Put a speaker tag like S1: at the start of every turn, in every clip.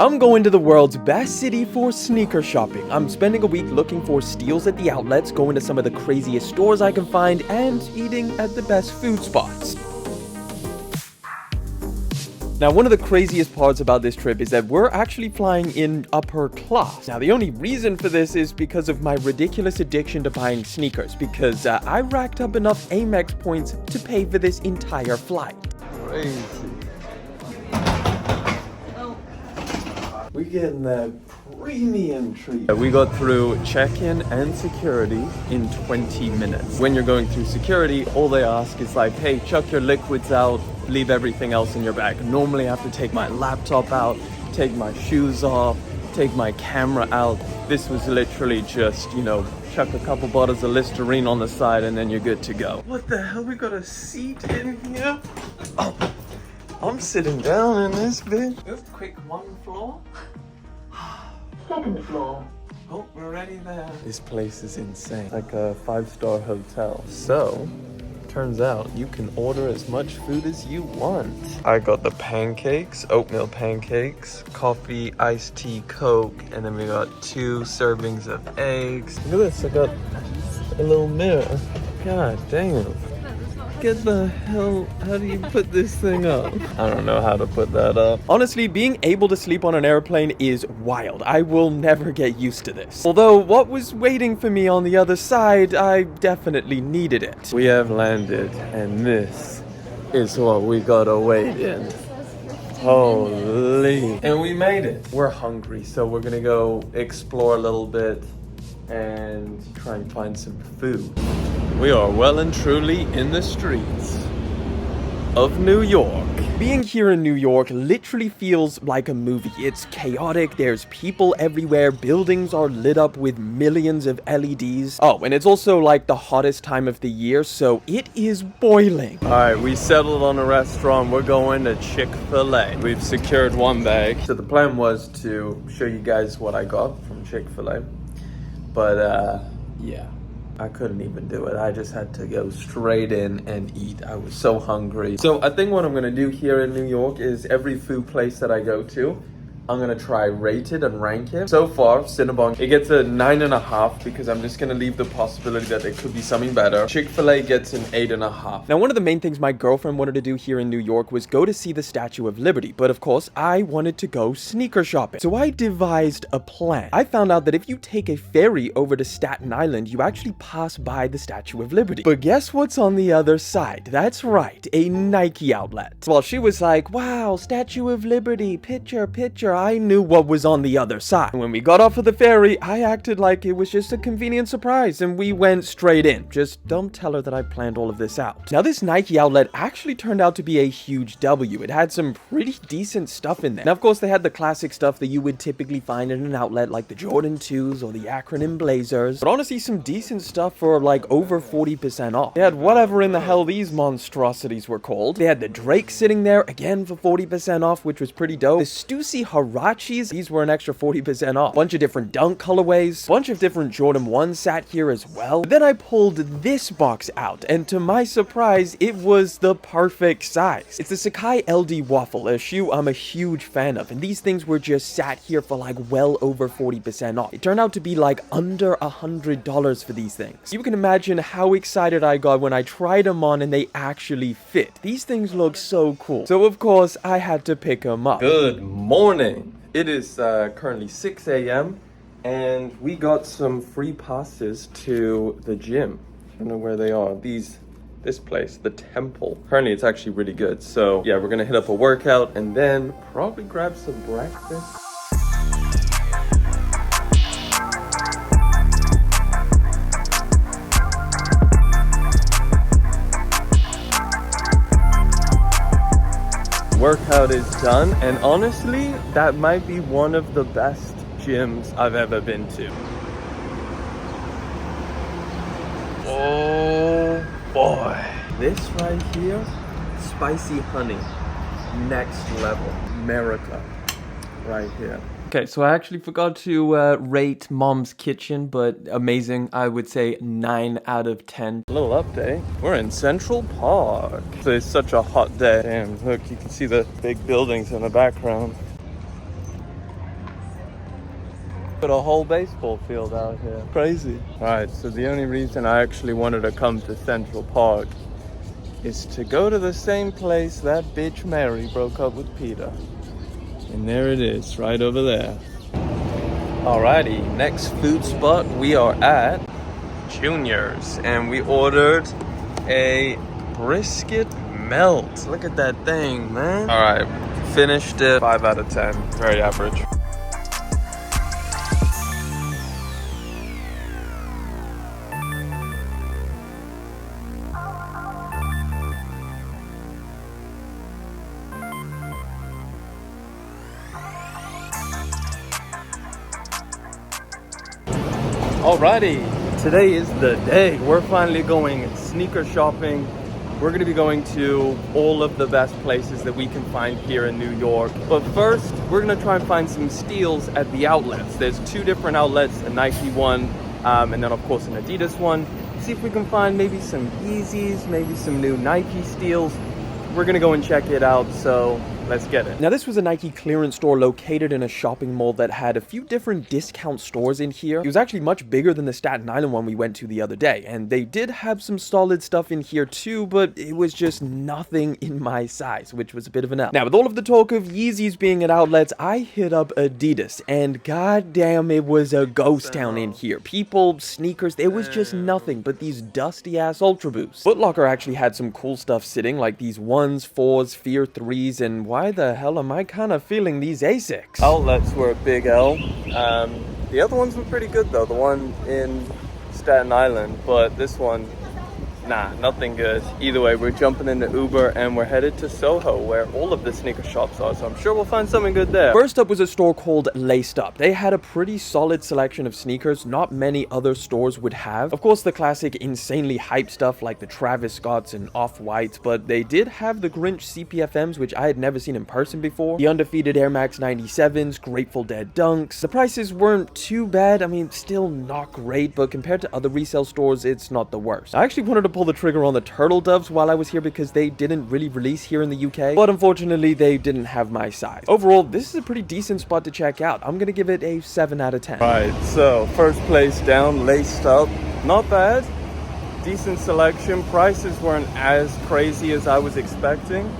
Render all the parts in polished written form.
S1: I'm going to the world's best city for sneaker shopping. I'm spending a week looking for steals at the outlets, going to some of the craziest stores I can find, and eating at the best food spots. Now, one of the craziest parts about this trip is that we're actually flying in upper class. Now, the only reason for this is because of my ridiculous addiction to buying sneakers, because I racked up enough Amex points to pay for this entire flight. Crazy. We getting that premium treat. We got through check-in and security in 20 minutes. When you're going through security, all they ask is like, hey, chuck your liquids out, leave everything else in your bag. Normally I have to take my laptop out, take my shoes off, take my camera out. This was literally just, you know, chuck a couple bottles of Listerine on the side and then you're good to go. What the hell? We got a seat in here? Oh, I'm sitting down in this bit. Just quick one floor.
S2: Second floor.
S1: Oh, we're already there. This place is insane. Like a 5-star hotel. So, turns out you can order as much food as you want. I got the pancakes, oatmeal pancakes, coffee, iced tea, Coke, and then we got 2 servings of eggs. Look at this, I got a little mirror. God damn. Get the hell, how do you put this thing up? I don't know how to put that up. Honestly, being able to sleep on an airplane is wild. I will never get used to this. Although, what was waiting for me on the other side, I definitely needed it. We have landed, and this is what we gotta wait in. Holy. And we made it. We're hungry, so we're gonna go explore a little bit and try and find some food. We are well and truly in the streets of New York. Being here in New York literally feels like a movie. It's chaotic, there's people everywhere, buildings are lit up with millions of LEDs. Oh, and it's also like the hottest time of the year, so it is boiling. Alright, we settled on a restaurant. We're going to Chick-fil-A. We've secured one bag. So the plan was to show you guys what I got from Chick-fil-A. But, yeah. I couldn't even do it. I just had to go straight in and eat. I was so hungry. So I think what I'm gonna do here in New York is every food place that I go to, I'm gonna try rate it and rank it. So far, Cinnabon, it gets a 9.5 because I'm just gonna leave the possibility that there could be something better. Chick-fil-A gets an 8.5. Now, one of the main things my girlfriend wanted to do here in New York was go to see the Statue of Liberty. But of course, I wanted to go sneaker shopping. So I devised a plan. I found out that if you take a ferry over to Staten Island, you actually pass by the Statue of Liberty. But guess what's on the other side? That's right, a Nike outlet. Well, she was like, wow, Statue of Liberty, picture. I knew what was on the other side. When we got off of the ferry, I acted like it was just a convenient surprise and we went straight in. Just don't tell her that I planned all of this out. Now, this Nike outlet actually turned out to be a huge W. It had some pretty decent stuff in there. Now, of course, they had the classic stuff that you would typically find in an outlet like the Jordan 2s or the acronym Blazers. But honestly, some decent stuff for like over 40% off. They had whatever in the hell these monstrosities were called. They had the Drake sitting there again for 40% off, which was pretty dope. The Stussy Harachis, these were an extra 40% off. Bunch of different dunk colorways, bunch of different Jordan 1s sat here as well. Then I pulled this box out, and to my surprise, it was the perfect size. It's the Sacai LD Waffle, a shoe I'm a huge fan of, and these things were just sat here for like well over 40% off. It turned out to be like under $100 for these things. You can imagine how excited I got when I tried them on and they actually fit. These things look so cool. So of course, I had to pick them up. Good morning. It is currently 6 a.m. and we got some free passes to the gym. I don't know where they are. This place, the Temple. Apparently it's actually really good. So yeah, we're gonna hit up a workout and then probably grab some breakfast. Workout is done, and honestly, that might be one of the best gyms I've ever been to. Oh boy. This right here, spicy honey, next level. America, right here. Okay, so I actually forgot to rate Mom's Kitchen, but amazing. I would say 9 out of 10. A little update. We're in Central Park. So it's such a hot day. Damn, look, you can see the big buildings in the background. Got a whole baseball field out here. Crazy. Alright, so the only reason I actually wanted to come to Central Park is to go to the same place that bitch Mary broke up with Peter. And there it is, right over there. Alrighty, next food spot, we are at Junior's. And we ordered a brisket melt. Look at that thing, man. Alright, finished it. 5 out of 10, very average. Alrighty, today is the day. We're finally going sneaker shopping. We're gonna be going to all of the best places that we can find here in New York. But first, we're gonna try and find some steals at the outlets. There's 2 different outlets, a Nike one, and then of course an Adidas one. See if we can find maybe some Yeezys, maybe some new Nike steals. We're gonna go and check it out, so let's get it. Now, this was a Nike clearance store located in a shopping mall that had a few different discount stores in here. It was actually much bigger than the Staten Island one we went to the other day, and they did have some solid stuff in here too, but it was just nothing in my size, which was a bit of an L. Now, with all of the talk of Yeezys being at outlets, I hit up Adidas, and goddamn, it was a ghost town in here. People, sneakers, there was just nothing but these dusty-ass Ultra Boosts. Foot Locker actually had some cool stuff sitting, like these 1s, 4s, Fear 3s, and why the hell am I kind of feeling these Asics? Outlets were a big L. The other ones were pretty good though, the one in Staten Island, but this one, nah, nothing good. Either way, we're jumping into Uber and we're headed to Soho, where all of the sneaker shops are, so I'm sure we'll find something good there. First up was a store called Laced Up. They had a pretty solid selection of sneakers not many other stores would have. Of course, the classic insanely hyped stuff like the Travis Scotts and Off-Whites, but they did have the Grinch CPFMs, which I had never seen in person before. The undefeated Air Max 97s, Grateful Dead Dunks. The prices weren't too bad. I mean, still not great, but compared to other resale stores, it's not the worst. I actually wanted to pull the trigger on the Turtle Doves while I was here because they didn't really release here in the UK, but unfortunately they didn't have my size. Overall, this is a pretty decent spot to check out. I'm gonna give it a 7 out of 10. Right, so first place down, Laced Up. Not bad, decent selection. Prices weren't as crazy as I was expecting,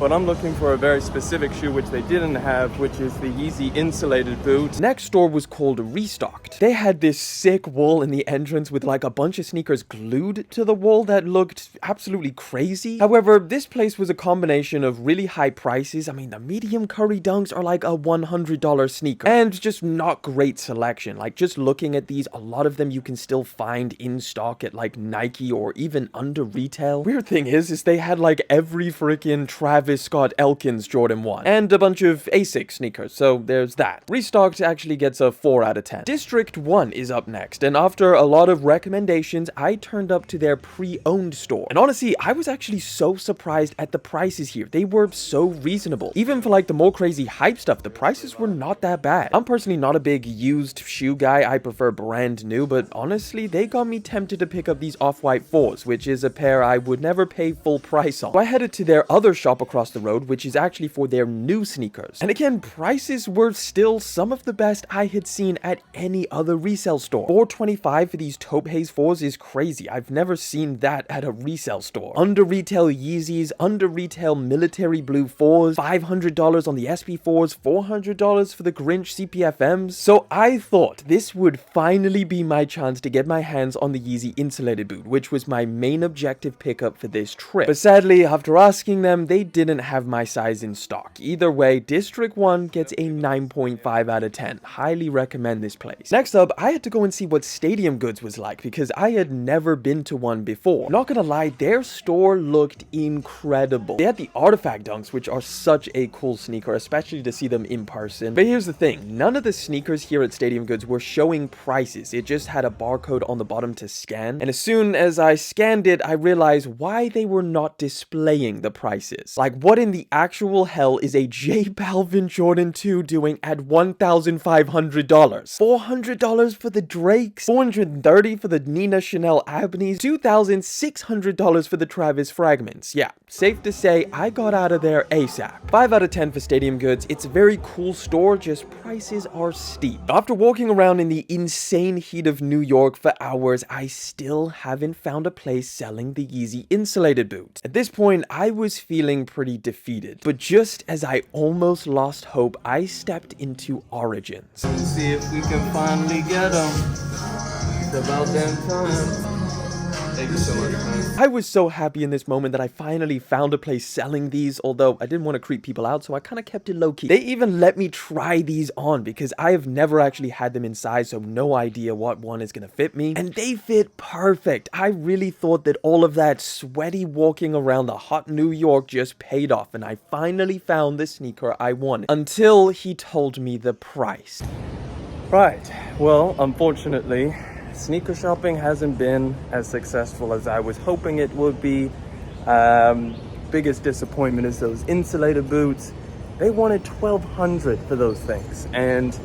S1: but I'm looking for a very specific shoe which they didn't have, which is the Yeezy insulated boot. Next store was called Restocked. They had this sick wall in the entrance with like a bunch of sneakers glued to the wall that looked absolutely crazy. However, this place was a combination of really high prices. I mean, the medium Curry Dunks are like a $100 sneaker, and just not great selection. Like, just looking at these, a lot of them you can still find in stock at like Nike or even under retail. Weird thing is they had like every freaking Travis Scott Elkins Jordan 1 and a bunch of Asics sneakers, so there's that. Restocked actually gets a 4 out of 10. District 1 is up next, and after a lot of recommendations, I turned up to their pre-owned store. And honestly, I was actually so surprised at the prices here. They were so reasonable. Even for like the more crazy hype stuff, the prices were not that bad. I'm personally not a big used shoe guy. I prefer brand new, but honestly, they got me tempted to pick up these Off-White 4s, which is a pair I would never pay full price on. So I headed to their other shop across the road, which is actually for their new sneakers. And again, prices were still some of the best I had seen at any other resale store. $425 for these Taupe Haze 4s is crazy. I've never seen that at a resale store. Under retail Yeezys, under retail military blue 4s, $500 on the SP4s, $400 for the Grinch CPFMs. So I thought this would finally be my chance to get my hands on the Yeezy insulated boot, which was my main objective pickup for this trip. But sadly, after asking them, they didn't have my size in stock. Either way, District 1 gets a 9.5 out of 10. Highly recommend this place. Next up, I had to go and see what Stadium Goods was like because I had never been to one before. Not gonna lie, their store looked incredible. They had the Artifact Dunks, which are such a cool sneaker, especially to see them in person. But here's the thing, none of the sneakers here at Stadium Goods were showing prices. It just had a barcode on the bottom to scan. And as soon as I scanned it, I realized why they were not displaying the prices. Like, what in the actual hell is a J Balvin Jordan 2 doing at $1,500? $400 for the Drakes, $430 for the Nina Chanel Abneys, $2,600 for the Travis Fragments. Yeah, safe to say I got out of there ASAP. 5 out of 10 for Stadium Goods. It's a very cool store, just prices are steep. After walking around in the insane heat of New York for hours, I still haven't found a place selling the Yeezy insulated boots. At this point, I was feeling pretty defeated, but just as I almost lost hope, I stepped into Origins.
S3: Let's see if we can finally get them. It's about damn time. Thank you so much, man.
S1: I was so happy in this moment that I finally found a place selling these, although I didn't want to creep people out, so I kind of kept it low-key. They even let me try these on because I have never actually had them in size, so no idea what one is going to fit me. And they fit perfect. I really thought that all of that sweaty walking around the hot New York just paid off, and I finally found the sneaker I wanted. Until he told me the price.
S3: Right. Well, unfortunately, sneaker shopping hasn't been as successful as I was hoping it would be. Biggest disappointment is those insulated boots. They wanted $1,200 for those things, and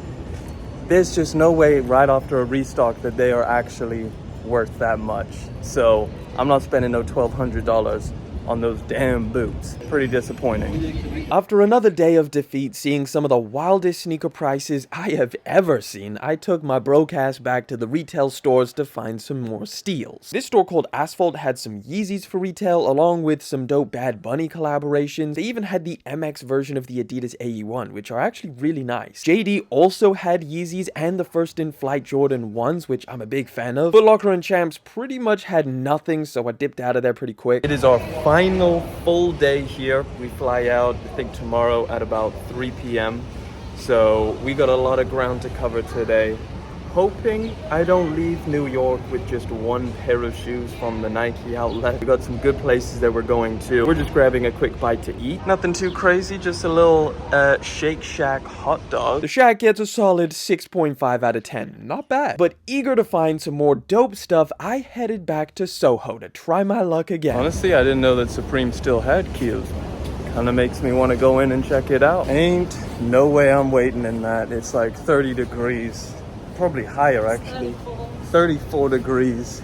S3: there's just no way right after a restock that they are actually worth that much. So I'm not spending no $1,200 on those damn boots. Pretty disappointing.
S1: After another day of defeat, seeing some of the wildest sneaker prices I have ever seen, I took my broke ass back to the retail stores to find some more steals. This store called Asphalt had some Yeezys for retail, along with some dope Bad Bunny collaborations. They even had the MX version of the Adidas AE1, which are actually really nice. JD also had Yeezys and the First in Flight Jordan 1s, which I'm a big fan of. Foot Locker and Champs pretty much had nothing, so I dipped out of there pretty quick.
S3: It is our final full day here. We fly out, I think, tomorrow at about 3 p.m. So we got a lot of ground to cover today. Hoping I don't leave New York with just one pair of shoes from the Nike outlet. We got some good places that we're going to. We're just grabbing a quick bite to eat. Nothing too crazy, just a little Shake Shack hot dog.
S1: The Shack gets a solid 6.5 out of 10. Not bad. But eager to find some more dope stuff, I headed back to Soho to try my luck again.
S3: Honestly, I didn't know that Supreme still had queues. Kind of makes me want to go in and check it out. Ain't no way I'm waiting in that. It's like 30 degrees. Probably higher actually. 34 degrees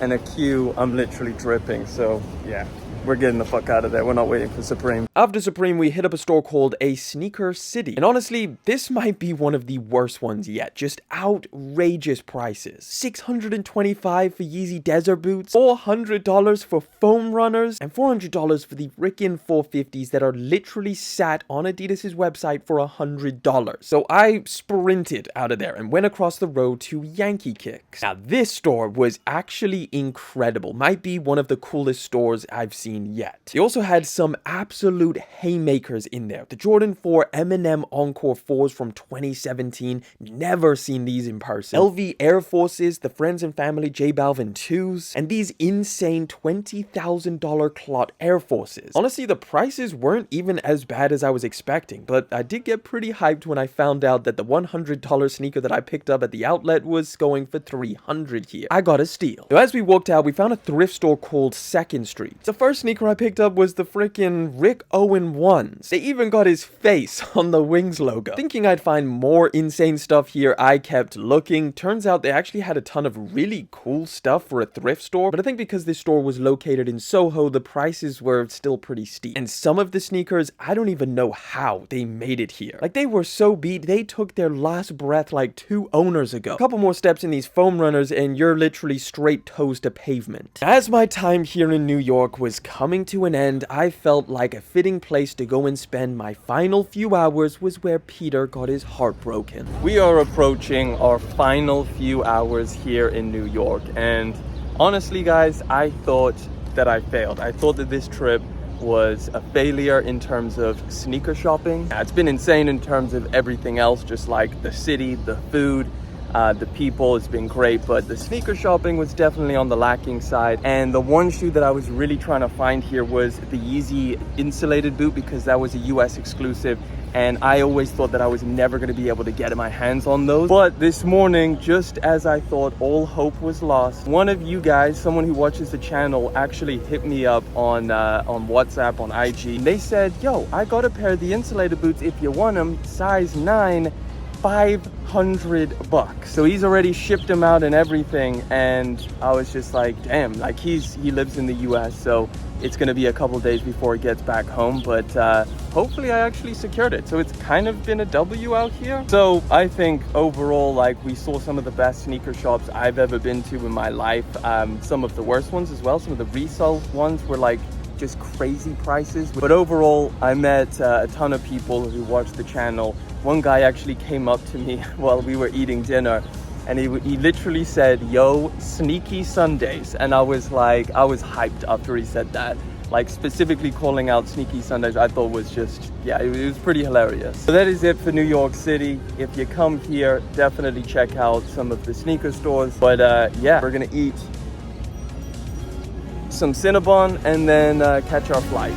S3: and a queue. I'm literally dripping, so yeah, we're getting the fuck out of there. We're not waiting for Supreme.
S1: After Supreme, we hit up a store called A Sneaker City. And honestly, this might be one of the worst ones yet. Just outrageous prices. $625 for Yeezy Desert Boots, $400 for foam runners, and $400 for the frickin' 450s that are literally sat on Adidas's website for $100. So I sprinted out of there and went across the road to Yankee Kicks. Now this store was actually incredible. Might be one of the coolest stores I've seen yet. They also had some absolute haymakers in there. The Jordan 4 M&M Encore 4s from 2017. Never seen these in person. LV Air Forces, the Friends and Family J Balvin 2s, and these insane $20,000 clot Air Forces. Honestly, the prices weren't even as bad as I was expecting, but I did get pretty hyped when I found out that the $100 sneaker that I picked up at the outlet was going for $300 here. I got a steal. So as we walked out, we found a thrift store called 2nd Street. The first sneaker I picked up was the freaking Rick Owen 1s. They even got his face on the Wings logo. Thinking I'd find more insane stuff here, I kept looking. Turns out they actually had a ton of really cool stuff for a thrift store, but I think because this store was located in Soho, the prices were still pretty steep. And some of the sneakers, I don't even know how they made it here. Like, they were so beat, they took their last breath like 2 owners ago. A couple more steps in these foam runners and you're literally straight toes to pavement. As my time here in New York was coming to an end, I felt like a fitting place to go and spend my final few hours was where Peter got his heart broken.
S3: We are approaching our final few hours here in New York, and honestly guys, I thought that I failed. I thought that this trip was a failure in terms of sneaker shopping. It's been insane in terms of everything else, just like the city, the food, the people. It's been great, but the sneaker shopping was definitely on the lacking side. And the one shoe that I was really trying to find here was the Yeezy insulated boot, because that was a US exclusive and I always thought that I was never going to be able to get my hands on those. But this morning, just as I thought all hope was lost, one of you guys, someone who watches the channel, actually hit me up on WhatsApp, on IG. They said, yo, I got a pair of the insulator boots if you want them, size 9, $500. So he's already shipped them out and everything, and I was just like, damn, like he lives in the US, so it's gonna be a couple days before it gets back home, but hopefully I actually secured it. So it's kind of been a W out here. So I think overall, like, we saw some of the best sneaker shops I've ever been to in my life. Some of the worst ones as well. Some of the resale ones were like just crazy prices. But overall, I met a ton of people who watched the channel. One guy actually came up to me while we were eating dinner, and he literally said, yo, sneaky Sundays. And I was like, I was hyped after he said that. Like, specifically calling out sneaky Sundays, I thought was just, yeah, it was pretty hilarious. So that is it for New York City. If you come here, definitely check out some of the sneaker stores. But yeah, we're gonna eat some Cinnabon and then catch our flight.